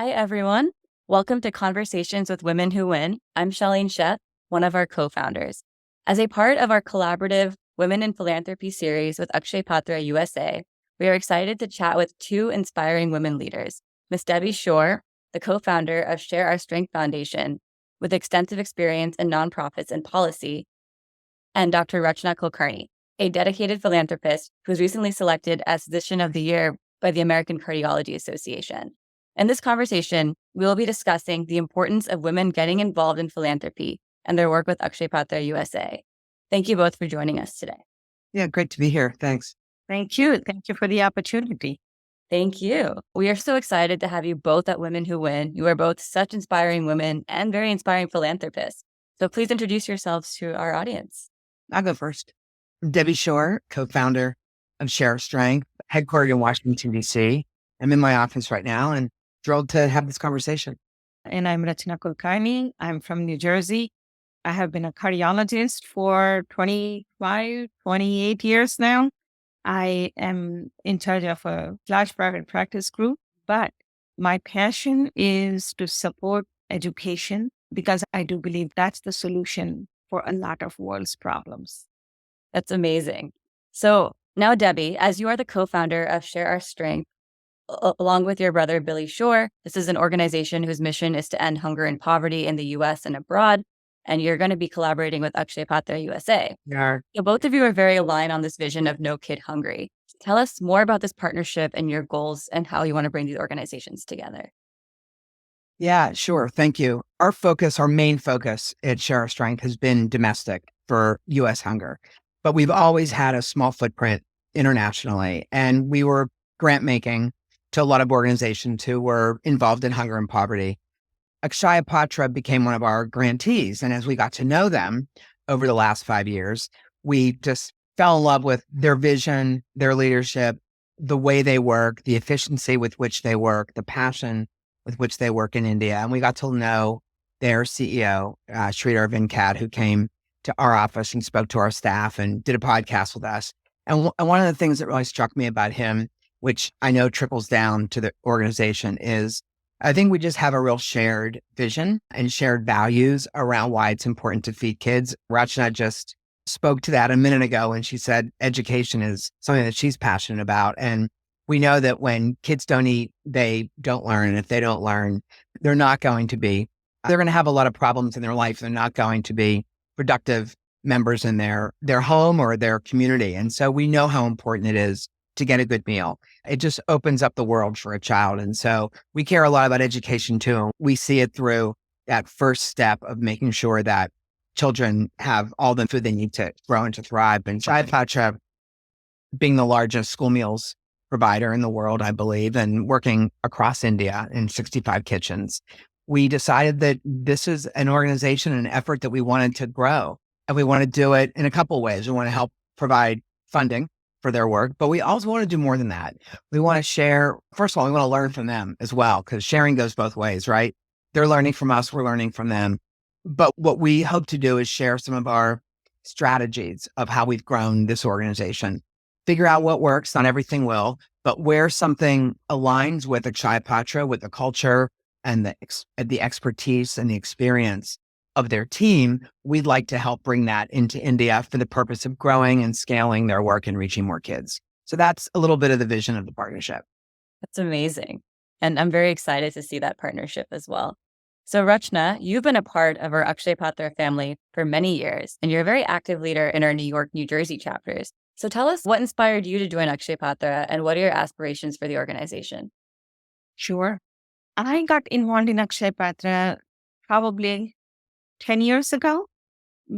Hi, everyone. Welcome to Conversations with Women Who Win. I'm Shalene Sheth, one of our co-founders. As a part of our collaborative Women in Philanthropy series with Akshaya Patra USA, we are excited to chat with two inspiring women leaders, Ms. Debbie Shore, the co-founder of Share Our Strength Foundation, with extensive experience in nonprofits and policy, and Dr. Rachana Kulkarni, a dedicated philanthropist who was recently selected as Physician of the Year by the American Cardiology Association. In this conversation, we will be discussing the importance of women getting involved in philanthropy and their work with Akshaya Patra USA. Thank you both for joining us today. Yeah, great to be here. Thanks. Thank you. Thank you for the opportunity. Thank you. We are so excited to have you both at Women Who Win. You are both such inspiring women and very inspiring philanthropists. So please introduce yourselves to our audience. I'll go first. Debbie Shore, co-founder of Share Our Strength, headquartered in Washington, D.C. I'm in my office right now and thrilled to have this conversation. And I'm Rachana Kulkarni. I'm from New Jersey. I have been a cardiologist for 25, 28 years now. I am in charge of a large private practice group, but my passion is to support education because I do believe that's the solution for a lot of world's problems. That's amazing. So now, Debbie, as you are the co-founder of Share Our Strength, along with your brother, Billy Shore, this is an organization whose mission is to end hunger and poverty in the U.S. and abroad. And you're going to be collaborating with Akshaya Patra USA. Yeah. So both of you are very aligned on this vision of no kid hungry. Tell us more about this partnership and your goals and how you want to bring these organizations together. Yeah, sure. Thank you. Our main focus at Share Our Strength has been domestic for U.S. hunger, but we've always had a small footprint internationally. And we were grant making to a lot of organizations who were involved in hunger and poverty. Akshaya Patra became one of our grantees. And as we got to know them over the last 5 years, we just fell in love with their vision, their leadership, the way they work, the efficiency with which they work, the passion with which they work in India. And we got to know their CEO, Sridhar Venkat, who came to our office and spoke to our staff and did a podcast with us. And one of the things that really struck me about him, which I know trickles down to the organization, is I think we just have a real shared vision and shared values around why it's important to feed kids. Rachana just spoke to that a minute ago when she said education is something that she's passionate about. And we know that when kids don't eat, they don't learn. And if they don't learn, they're going to have a lot of problems in their life. They're not going to be productive members in their home or their community. And so we know how important it is to get a good meal. It just opens up the world for a child. And so we care a lot about education too. We see it through that first step of making sure that children have all the food they need to grow and to thrive. And Akshaya Patra, being the largest school meals provider in the world, I believe, and working across India in 65 kitchens, we decided that this is an organization, an effort that we wanted to grow. And we want to do it in a couple of ways. We want to help provide funding for their work, but we also want to do more than that. We want to share. First of all, we want to learn from them as well, because sharing goes both ways, right? They're learning from us, we're learning from them. But what we hope to do is share some of our strategies of how we've grown this organization, figure out what works. Not everything will, but where something aligns with Akshaya Patra, with the culture and the expertise and the experience of their team, we'd like to help bring that into India for the purpose of growing and scaling their work and reaching more kids. So that's a little bit of the vision of the partnership. That's amazing. And I'm very excited to see that partnership as well. So Rachana, you've been a part of our Akshaya Patra family for many years, and you're a very active leader in our New York, New Jersey chapters. So tell us what inspired you to join Akshaya Patra and what are your aspirations for the organization? Sure. I got involved in Akshaya Patra probably 10 years ago,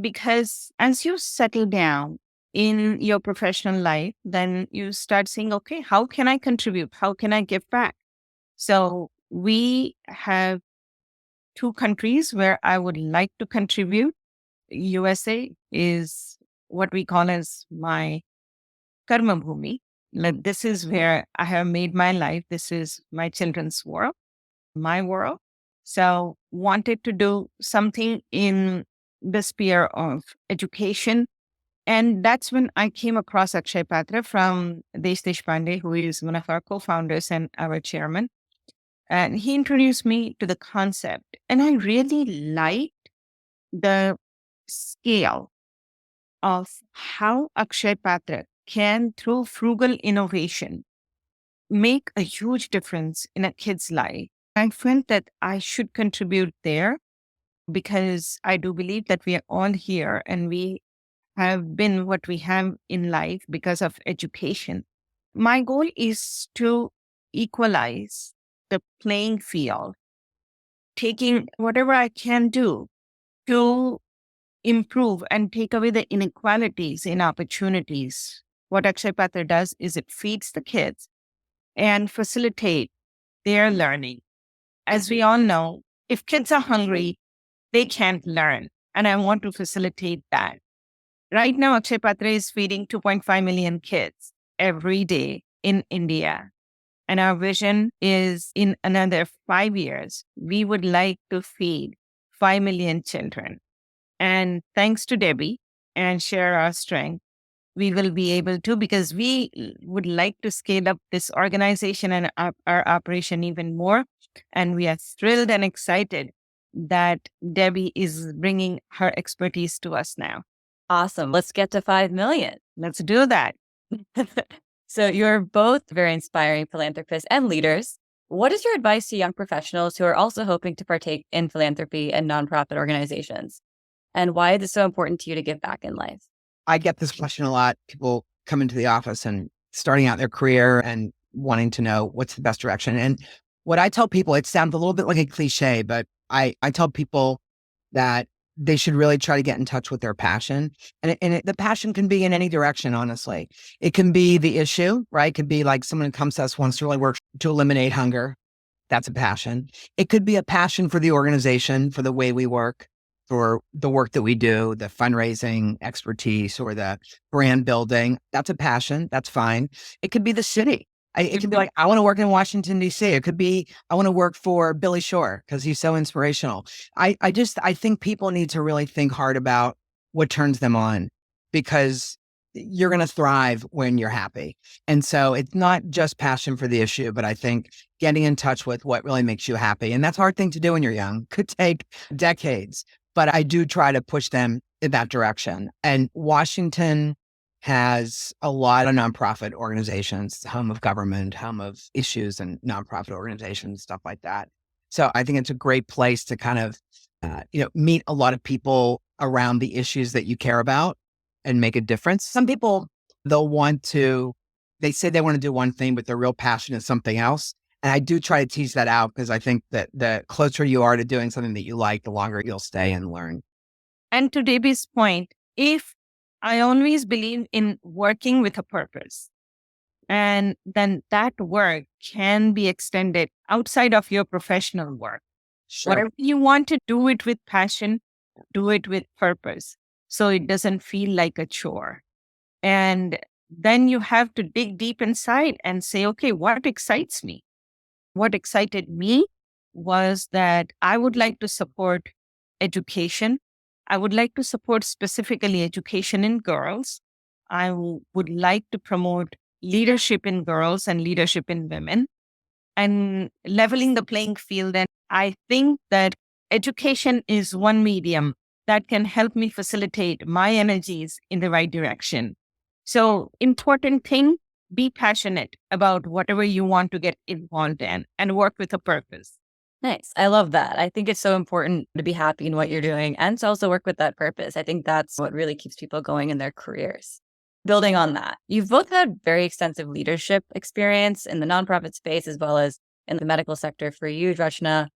because as you settle down in your professional life, then you start saying, okay, how can I contribute? How can I give back? So we have 2 countries where I would like to contribute. USA is what we call as my karma bhumi. Like, this is where I have made my life. This is my children's world, my world. So wanted to do something in the sphere of education. And that's when I came across Akshaya Patra from Desh Deshpande, who is one of our co-founders and our chairman. And he introduced me to the concept. And I really liked the scale of how Akshay Patra can, through frugal innovation, make a huge difference in a kid's life. I felt that I should contribute there because I do believe that we are all here and we have been what we have in life because of education. My goal is to equalize the playing field, taking whatever I can do to improve and take away the inequalities in opportunities. What Akshay Patra does is it feeds the kids and facilitate their learning. As we all know, if kids are hungry, they can't learn. And I want to facilitate that. Right now, Akshay Patra is feeding 2.5 million kids every day in India. And our vision is in another 5 years, we would like to feed 5 million children. And thanks to Debbie and Share Our Strength, we will be able to, because we would like to scale up this organization and our operation even more. And we are thrilled and excited that Debbie is bringing her expertise to us now. Awesome. Let's get to 5 million. Let's do that. So you're both very inspiring philanthropists and leaders. What is your advice to young professionals who are also hoping to partake in philanthropy and nonprofit organizations? And why is it so important to you to give back in life? I get this question a lot. People come into the office and starting out their career and wanting to know what's the best direction. And what I tell people, it sounds a little bit like a cliche, but I tell people that they should really try to get in touch with their passion. And the passion can be in any direction, honestly. It can be the issue, right? It could be like someone who comes to us wants to really work to eliminate hunger. That's a passion. It could be a passion for the organization, for the way we work, for the work that we do, the fundraising expertise or the brand building. That's a passion. That's fine. It could be the city. It could be like, I want to work in Washington, D.C. It could be, I want to work for Billy Shore because he's so inspirational. I think people need to really think hard about what turns them on, because you're going to thrive when you're happy. And so it's not just passion for the issue, but I think getting in touch with what really makes you happy. And that's a hard thing to do when you're young. Could take decades, but I do try to push them in that direction. And Washington has a lot of nonprofit organizations, home of government, home of issues and nonprofit organizations, stuff like that. So I think it's a great place to kind of, meet a lot of people around the issues that you care about and make a difference. Some people, they say they want to do one thing, but their real passion is something else. And I do try to tease that out because I think that the closer you are to doing something that you like, the longer you'll stay and learn. And to Debbie's point, if I always believe in working with a purpose, and then that work can be extended outside of your professional work. Sure. Whatever you want to do it with passion, do it with purpose. So it doesn't feel like a chore. And then you have to dig deep inside and say, okay, what excites me? What excited me was that I would like to support education. I would like to support specifically education in girls. I would like to promote leadership in girls and leadership in women and leveling the playing field. And I think that education is one medium that can help me facilitate my energies in the right direction. So important thing, be passionate about whatever you want to get involved in and work with a purpose. Nice. I love that. I think it's so important to be happy in what you're doing and to also work with that purpose. I think that's what really keeps people going in their careers. Building on that, you've both had very extensive leadership experience in the nonprofit space as well as in the medical sector. For you, Rachana,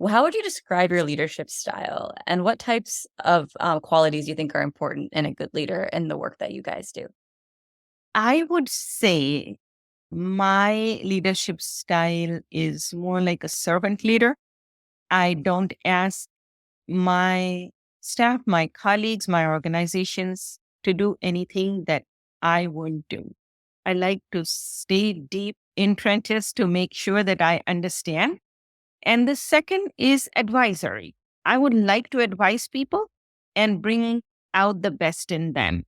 how would you describe your leadership style and what types of qualities do you think are important in a good leader in the work that you guys do? I would say my leadership style is more like a servant leader. I don't ask my staff, my colleagues, my organizations to do anything that I won't do. I like to stay deep in trenches to make sure that I understand. And the second is advisory. I would like to advise people and bring out the best in them.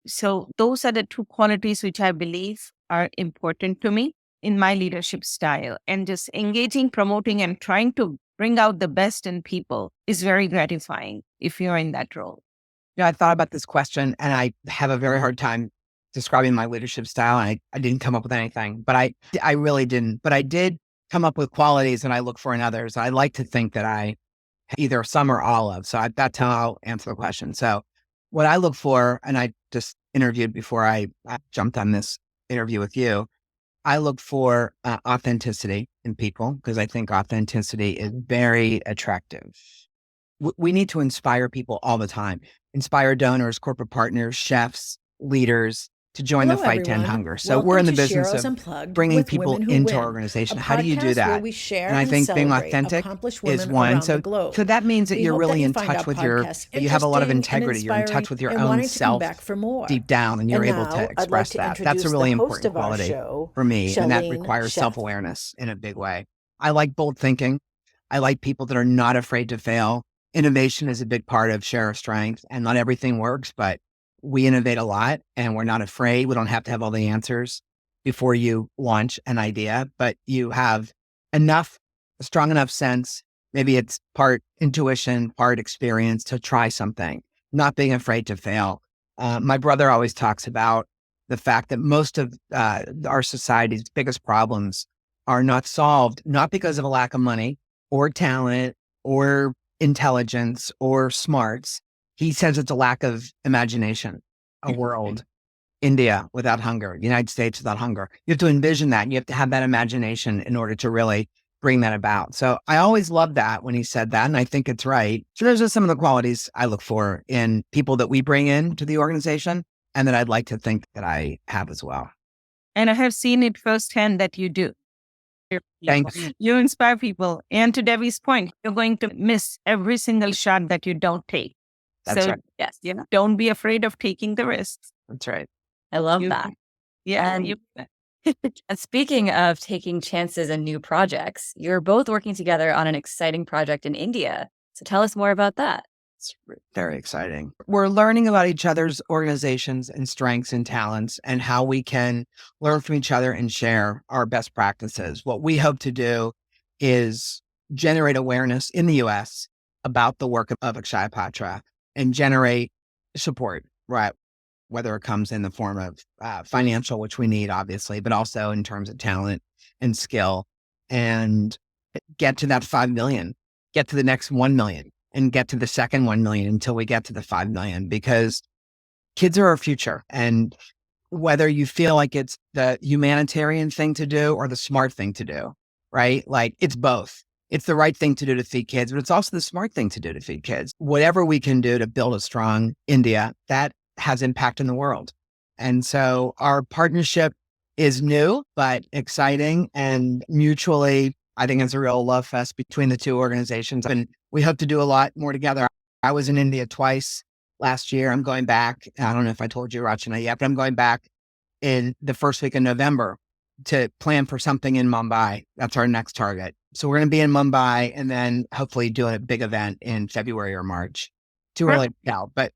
So those are the two qualities which I believe are important to me. in my leadership style, and just engaging, promoting, and trying to bring out the best in people is very gratifying if you're in that role. Yeah, I thought about this question and I have a very hard time describing my leadership style. And I didn't come up with anything, but I really didn't. But I did come up with qualities that I look for in others. I like to think that I either some or all of. So that's how I'll answer the question. So what I look for, and I just interviewed before I jumped on this interview with you, I look for authenticity in people because I think authenticity is very attractive. We need to inspire people all the time, inspire donors, corporate partners, chefs, leaders to join the fight to end hunger. So we're in the business of bringing people into our organization. How do you do that? And I think being authentic is one. So that means that you're really in touch with that you have a lot of integrity. You're in touch with your own self deep down, and you're able to express that. That's a really important quality for me, and that requires self-awareness in a big way. I like bold thinking. I like people that are not afraid to fail. Innovation is a big part of Share Our Strength, and not everything works, but we innovate a lot and we're not afraid. We don't have to have all the answers before you launch an idea, but you have a strong enough sense, maybe it's part intuition, part experience to try something, not being afraid to fail. My brother always talks about the fact that most of our society's biggest problems are not solved, not because of a lack of money or talent or intelligence or smarts. He says it's a lack of imagination, a world, India without hunger, the United States without hunger. You have to envision that. And you have to have that imagination in order to really bring that about. So I always loved that when he said that. And I think it's right. So those are some of the qualities I look for in people that we bring into the organization and that I'd like to think that I have as well. And I have seen it firsthand that you do. Thanks. You inspire people. And to Debbie's point, you're going to miss every single shot that you don't take. That's so, right. Yes, don't be afraid of taking the risks. That's right. I love that. Yeah. And speaking of taking chances and new projects, you're both working together on an exciting project in India. So tell us more about that. It's very exciting. We're learning about each other's organizations and strengths and talents and how we can learn from each other and share our best practices. What we hope to do is generate awareness in the US about the work of Akshaya Patra and generate support, right? Whether it comes in the form of financial, which we need, obviously, but also in terms of talent and skill, and get to that 5 million, get to the next 1 million, and get to the second 1 million until we get to the 5 million, because kids are our future. And whether you feel like it's the humanitarian thing to do or the smart thing to do, right? Like it's both. It's the right thing to do to feed kids, but it's also the smart thing to do to feed kids. Whatever we can do to build a strong India, that has impact in the world. And so our partnership is new, but exciting and mutually, I think it's a real love fest between the two organizations. And we hope to do a lot more together. I was in India twice last year. I'm going back. I don't know if I told you, Rachana, yet, but I'm going back in the first week of November to plan for something in Mumbai. That's our next target. So we're going to be in Mumbai and then hopefully do a big event in February or March. Too early to tell, but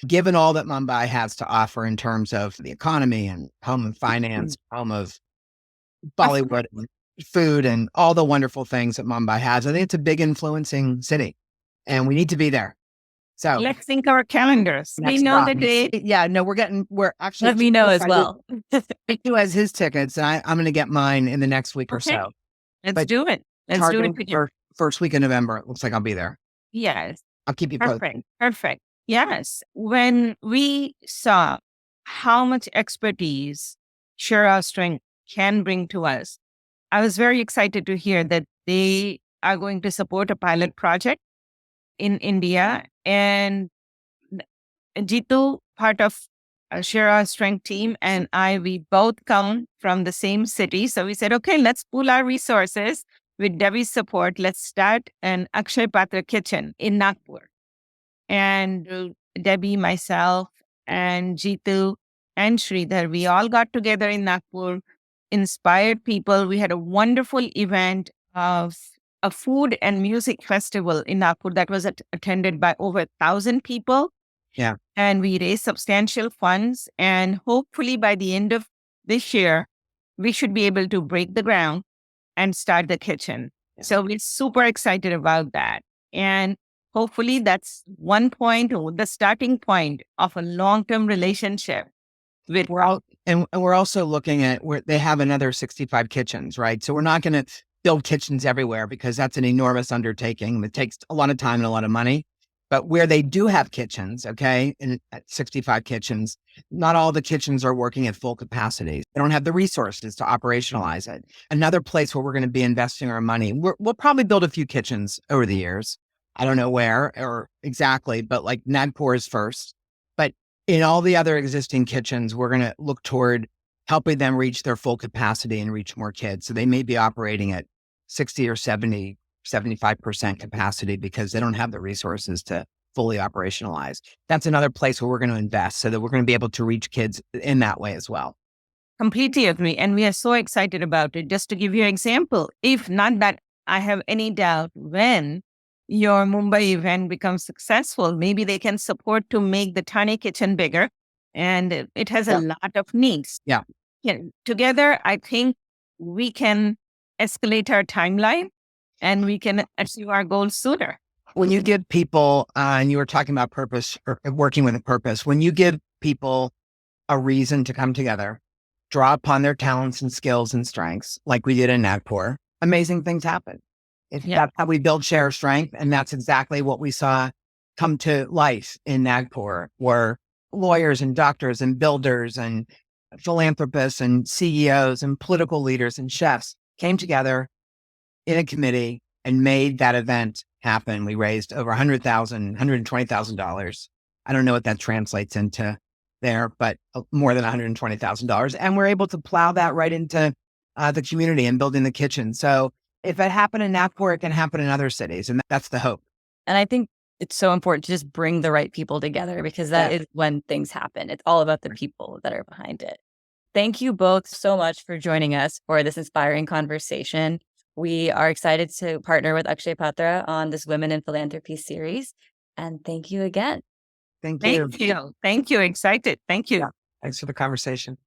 given all that Mumbai has to offer in terms of the economy and home of finance, home of Bollywood, and food, and all the wonderful things that Mumbai has, I think it's a big influencing city, and we need to be there. So let's sync our calendars. We know the date. Yeah, no, we're actually. Let me know as well. He has his tickets, and I'm going to get mine in the next week or so. Let's do it. Let's do it. For first week of November. It looks like I'll be there. Yes. I'll keep you posted. Perfect. Yes. When we saw how much expertise Share Our Strength can bring to us, I was very excited to hear that they are going to support a pilot project in India. And Jitu, part of Share Our Strength team, and we both come from the same city. So we said, okay, let's pool our resources. With Debbie's support, let's start an Akshaya Patra kitchen in Nagpur. And Debbie, myself, and Jitu, and Sridhar, we all got together in Nagpur, inspired people. We had a wonderful event of a food and music festival in Nagpur that was attended by over 1,000 people. Yeah. And we raised substantial funds. And hopefully by the end of this year, we should be able to break the ground and start the kitchen. Yeah. So we're super excited about that. And hopefully that's one point, the starting point of a long-term relationship with. And we're also looking at where they have another 65 kitchens, right? So we're not going to build kitchens everywhere because that's an enormous undertaking. It takes a lot of time and a lot of money. But where they do have kitchens, okay, and at 65 kitchens, not all the kitchens are working at full capacity. They don't have the resources to operationalize it. Another place where we're going to be investing our money, we'll probably build a few kitchens over the years. I don't know where or exactly, but like Nagpur is first. But in all the other existing kitchens, we're going to look toward helping them reach their full capacity and reach more kids. So they may be operating at 60 or 70, 75% capacity because they don't have the resources to fully operationalize. That's another place where we're going to invest so that we're going to be able to reach kids in that way as well. Completely agree. And we are so excited about it. Just to give you an example, if not that I have any doubt, when your Mumbai event becomes successful, maybe they can support to make the tiny kitchen bigger. And it has a lot of needs. Yeah. Together, I think we can escalate our timeline and we can achieve our goals sooner. When you give people, and you were talking about purpose or working with a purpose, when you give people a reason to come together, draw upon their talents and skills and strengths, like we did in Nagpur, amazing things happen. That's how we build share strength. And that's exactly what we saw come to life in Nagpur, where lawyers and doctors and builders and philanthropists and CEOs and political leaders and chefs came together in a committee and made that event happen. We raised over $120,000. I don't know what that translates into there, but more than $120,000. And we're able to plow that right into the community and building the kitchen. So if it happened in Nagpur, it can happen in other cities. And that's the hope. And I think it's so important to just bring the right people together because that is when things happen. It's all about the people that are behind it. Thank you both so much for joining us for this inspiring conversation. We are excited to partner with Akshay Patra on this Women in Philanthropy series. And thank you again. Thank you. Thank you. Excited. Thank you. Yeah. Thanks for the conversation.